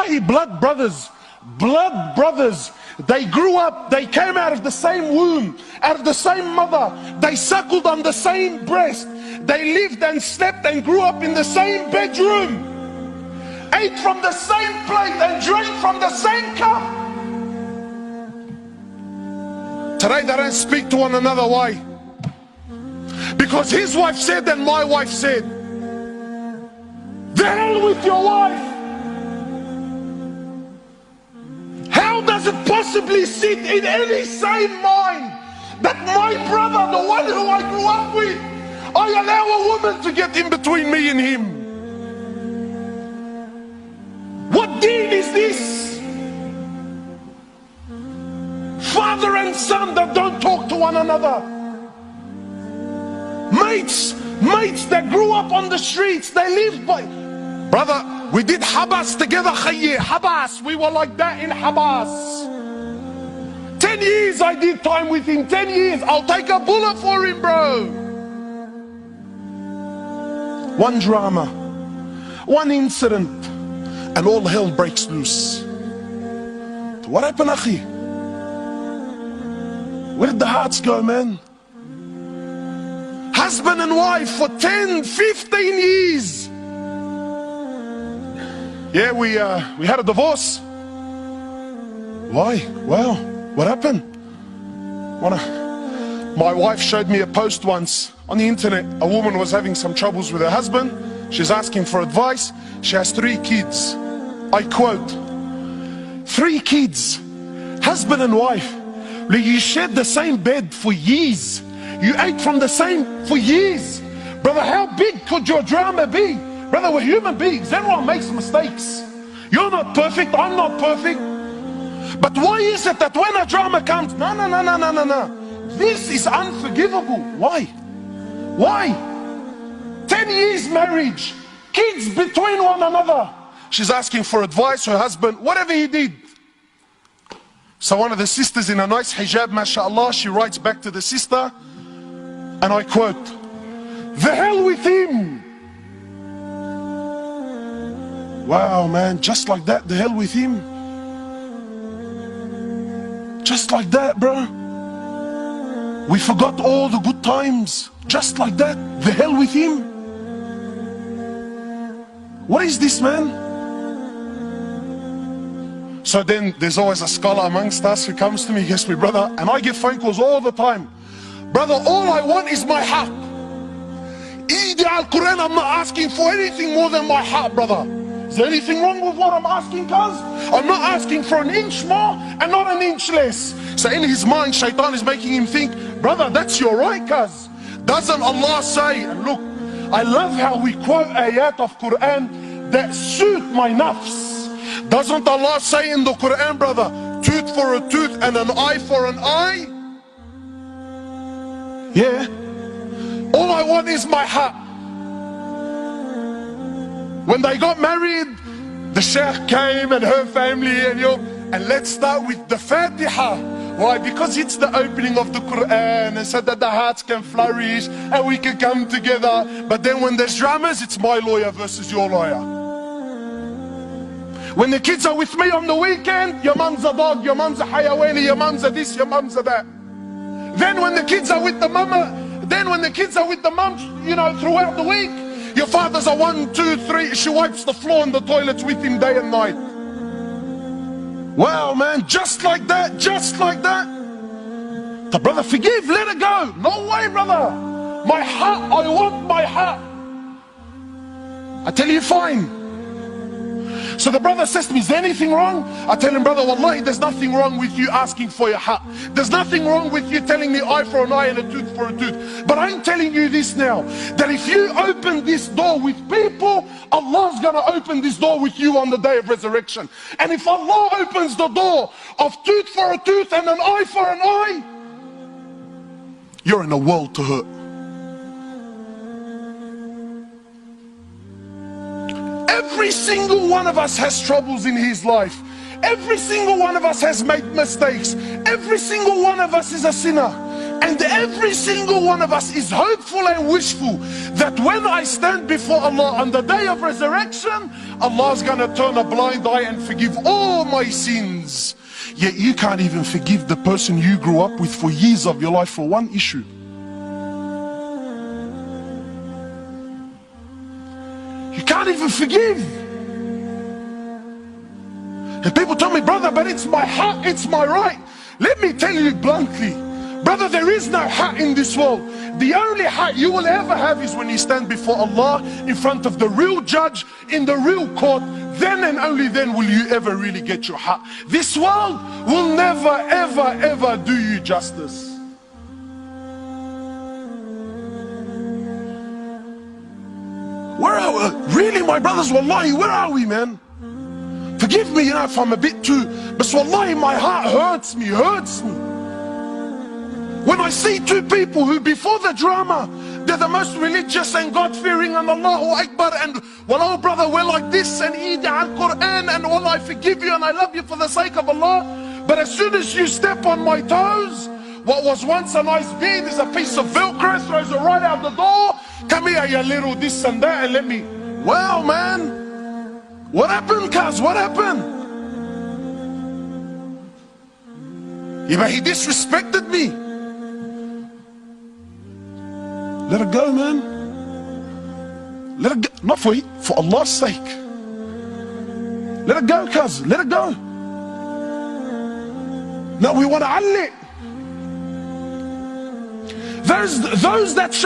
Wallahi, blood brothers. Blood brothers. They grew up, they came out of the same womb, out of the same mother. They suckled on the same breast. They lived and slept and grew up in the same bedroom. Ate from the same plate and drank from the same cup. Today they don't speak to one another. Why? Because his wife said and my wife said. The hell with your wife. How does it possibly sit in any sane mind that my brother, the one who I grew up with, I allow a woman to get in between me and him? What deen is this? Father and son that don't talk to one another. Mates that grew up on the streets, they lived by... Brother, we did Habas together, Khayyeh, Habas. We were like that in Habas. 10 years I did time with him, 10 years. I'll take a bullet for him, bro. One drama, one incident, and all hell breaks loose. What happened, Akhi? Where did the hearts go, man? Husband and wife for 10, 15 years. Yeah, we had a divorce. Why? Well, what happened? My wife showed me a post once on the internet. A woman was having some troubles with her husband. She's asking for advice. She has 3 kids. I quote, 3 kids, husband and wife. You shared the same bed for years. You ate from the same for years. Brother, how big could your drama be? Brother, we're human beings. Everyone makes mistakes. You're not perfect. I'm not perfect. But why is it that when a drama comes, no. This is unforgivable. Why? Why? 10 years marriage. Kids between one another. She's asking for advice. Her husband, whatever he did. So one of the sisters in a nice hijab, mashallah, she writes back to the sister. And I quote, the hell with him. Wow, man, just like that, the hell with him. Just like that, bro. We forgot all the good times. Just like that, the hell with him. What is this, man? So then there's always a scholar amongst us who comes to me, he goes, brother, and I get phone calls all the time. Brother, all I want is my haq. Eid al-Quran, I'm not asking for anything more than my haq, brother. Is there anything wrong with what I'm asking, cuz? I'm not asking for an inch more and not an inch less. So in his mind, shaitan is making him think, brother, that's your right, cuz. Doesn't Allah say, and look, I love how we quote ayat of Quran that suit my nafs. Doesn't Allah say in the Quran, brother, tooth for a tooth and an eye for an eye? Yeah. All I want is my haq. When they got married, the sheikh came and her family and let's start with the Fatiha. Why? Because it's the opening of the Quran and so that the hearts can flourish and we can come together. But then when there's dramas, it's my lawyer versus your lawyer. When the kids are with me on the weekend, your mum's a dog, your mum's a hayawani, your mum's a this, your mum's a that. Then when the kids are with the mama, mum, throughout the week, your father's a 1, 2, 3. She wipes the floor and the toilets with him day and night. Wow, man, just like that, just like that. The brother, forgive, let it go. No way, brother. My heart, I want my heart. I tell you, fine. So the brother says to me, is there anything wrong? I tell him, brother, wallahi, there's nothing wrong with you asking for your haq. There's nothing wrong with you telling me eye for an eye and a tooth for a tooth. But I'm telling you this now, that if you open this door with people, Allah's going to open this door with you on the day of resurrection. And if Allah opens the door of tooth for a tooth and an eye for an eye, you're in a world to hurt. Every single one of us has troubles in his life. Every single one of us has made mistakes. Every single one of us is a sinner. And every single one of us is hopeful and wishful that when I stand before Allah on the day of resurrection, Allah's gonna turn a blind eye and forgive all my sins. Yet you can't even forgive the person you grew up with for years of your life for one issue. You can't even forgive. And people tell me, brother, but it's my heart, it's my right. Let me tell you bluntly, brother, there is no haq in this world. The only haq you will ever have is when you stand before Allah in front of the real judge in the real court. Then and only then will you ever really get your haq. This world will never, ever, ever do you justice. Where are we? Really, my brothers, wallahi, where are we, man? Forgive me, if I'm a bit too, but wallahi, my heart hurts me. When I see two people who before the drama, they're the most religious and God-fearing and Allahu Akbar and wallah brother, we're like this and eat al-Quran and wallah, I forgive you and I love you for the sake of Allah. But as soon as you step on my toes, what was once a nice beard is a piece of Velcro, throws it right out the door. Come here, you little this and that, and let me, well man, what happened, cuz? What happened? Yeah, but he disrespected me. Let it go, man. Let it go. Not for Allah's sake. Let it go, cuz. Let it go. No, we want to Ali. Those that show